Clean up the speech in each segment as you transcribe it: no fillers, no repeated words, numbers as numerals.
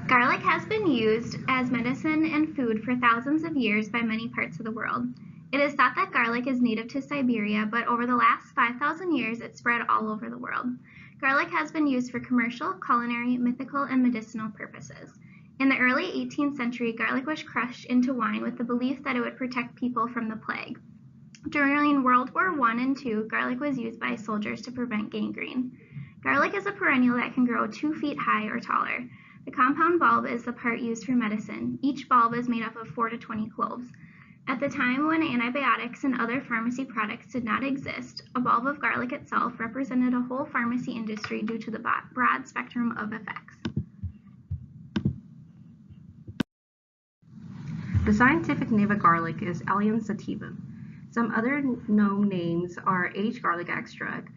Garlic has been used as medicine and food for thousands of years by many parts of the world. It is thought that garlic is native to Siberia, but over the last 5,000 years it spread all over the world. Garlic has been used for commercial, culinary, mythical, and medicinal purposes. In the early 18th century, garlic was crushed into wine with the belief that it would protect people from the plague. During World War I and II, garlic was used by soldiers to prevent gangrene. Garlic is a perennial that can grow 2 feet high or taller. The compound bulb is the part used for medicine. Each bulb is made up of 4 to 20 cloves. At the time when antibiotics and other pharmacy products did not exist, a bulb of garlic itself represented a whole pharmacy industry due to the broad spectrum of effects. The scientific name of garlic is Allium sativa. Some other known names are aged garlic extract,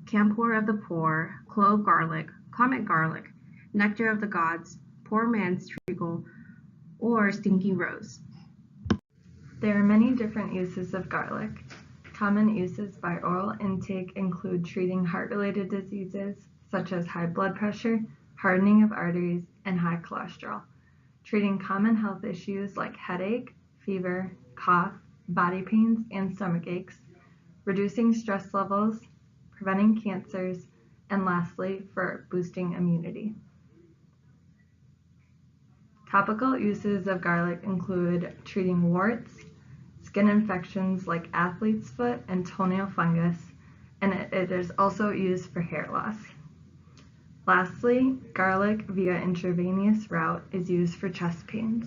camphor of the poor, clove garlic, comet garlic, nectar of the gods, poor man's treacle, or stinking rose. There are many different uses of garlic. Common uses by oral intake include treating heart-related diseases such as high blood pressure, hardening of arteries, and high cholesterol. Treating common health issues like headache, fever, cough, body pains, and stomach aches, reducing stress levels, preventing cancers, and lastly, for boosting immunity. Topical uses of garlic include treating warts, skin infections like athlete's foot and toenail fungus, and it is also used for hair loss. Lastly, garlic via intravenous route is used for chest pains.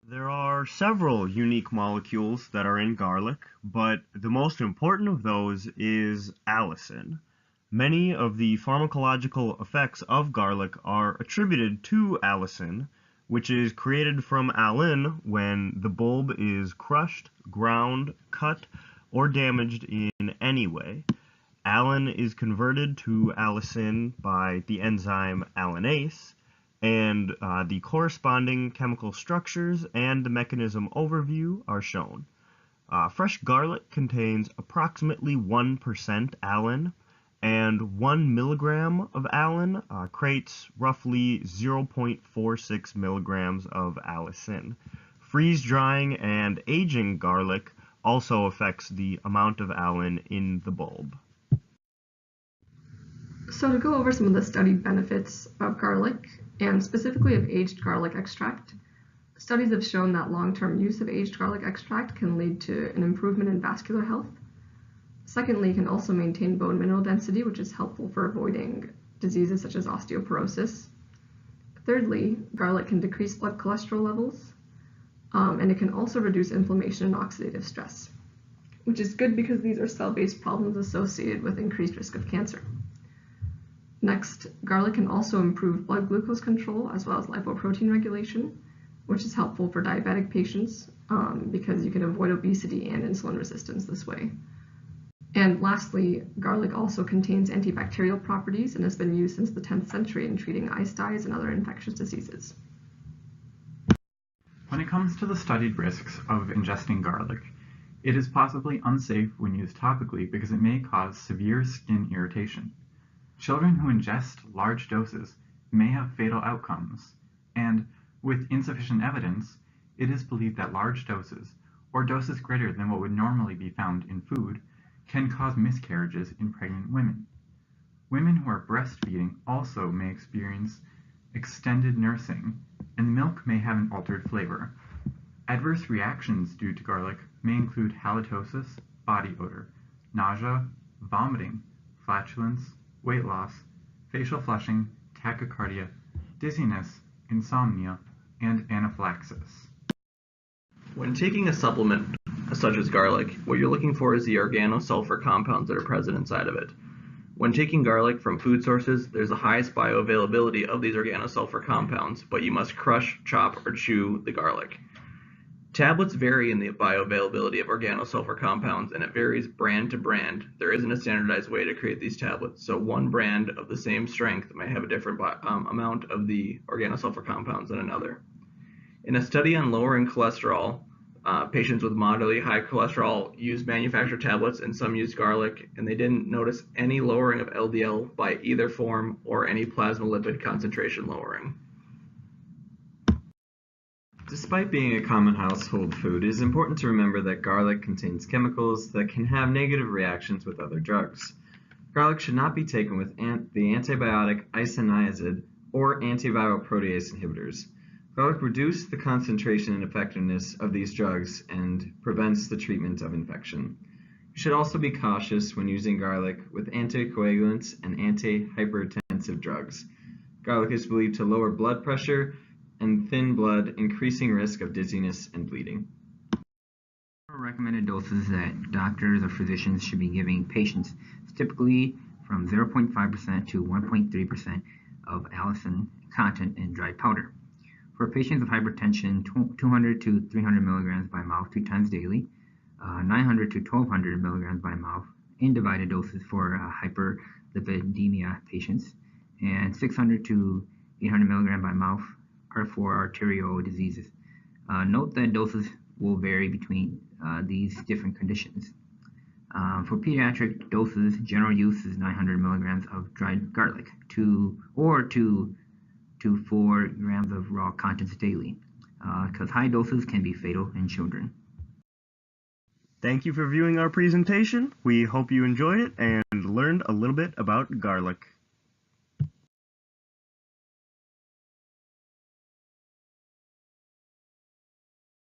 There are several unique molecules that are in garlic, but the most important of those is allicin. Many of the pharmacological effects of garlic are attributed to allicin, which is created from alin when the bulb is crushed, ground, cut, or damaged in any way. Alin is converted to allicin by the enzyme allinase, and the corresponding chemical structures and the mechanism overview are shown. Fresh garlic contains approximately 1% alin, and 1 milligram of alin creates roughly 0.46 milligrams of allicin. Freeze drying and aging garlic also affects the amount of alin in the bulb. So to go over some of the studied benefits of garlic, and specifically of aged garlic extract, studies have shown that long-term use of aged garlic extract can lead to an improvement in vascular health. Secondly, it can also maintain bone mineral density, which is helpful for avoiding diseases such as osteoporosis. Thirdly, garlic can decrease blood cholesterol levels, and it can also reduce inflammation and oxidative stress, which is good because these are cell-based problems associated with increased risk of cancer. Next, garlic can also improve blood glucose control as well as lipoprotein regulation, which is helpful for diabetic patients because you can avoid obesity and insulin resistance this way. And lastly, garlic also contains antibacterial properties and has been used since the 10th century in treating eye styes and other infectious diseases. When it comes to the studied risks of ingesting garlic, it is possibly unsafe when used topically because it may cause severe skin irritation. Children who ingest large doses may have fatal outcomes, and with insufficient evidence, it is believed that large doses, or doses greater than what would normally be found in food, can cause miscarriages in pregnant women. Women who are breastfeeding also may experience extended nursing, and the milk may have an altered flavor. Adverse reactions due to garlic may include halitosis, body odor, nausea, vomiting, flatulence, weight loss, facial flushing, tachycardia, dizziness, insomnia, and anaphylaxis. When taking a supplement such as garlic, what you're looking for is the organosulfur compounds that are present inside of it. When taking garlic from food sources, there's the highest bioavailability of these organosulfur compounds, but you must crush, chop, or chew the garlic. Tablets vary in the bioavailability of organosulfur compounds, and it varies brand to brand. There isn't a standardized way to create these tablets, so one brand of the same strength may have a different amount of the organosulfur compounds than another. In a study on lowering cholesterol, Patients with moderately high cholesterol used manufactured tablets and some used garlic, and they didn't notice any lowering of LDL by either form or any plasma lipid concentration lowering. Despite being a common household food, it is important to remember that garlic contains chemicals that can have negative reactions with other drugs. Garlic should not be taken with the antibiotic isoniazid or antiviral protease inhibitors. Garlic reduces the concentration and effectiveness of these drugs and prevents the treatment of infection. You should also be cautious when using garlic with anticoagulants and antihypertensive drugs. Garlic is believed to lower blood pressure and thin blood, increasing risk of dizziness and bleeding. Recommended doses that doctors or physicians should be giving patients is typically from 0.5% to 1.3% of allicin content in dried powder. For patients with hypertension, 200 to 300 milligrams by mouth 2 times daily, 900 to 1200 milligrams by mouth in divided doses for hyperlipidemia patients, and 600 to 800 milligrams by mouth are for arterial diseases. Note that doses will vary between these different conditions. For pediatric doses, general use is 900 milligrams of dried garlic, 2 to 4 grams of raw contents daily, because high doses can be fatal in children. Thank you for viewing our presentation. We hope you enjoyed it and learned a little bit about garlic.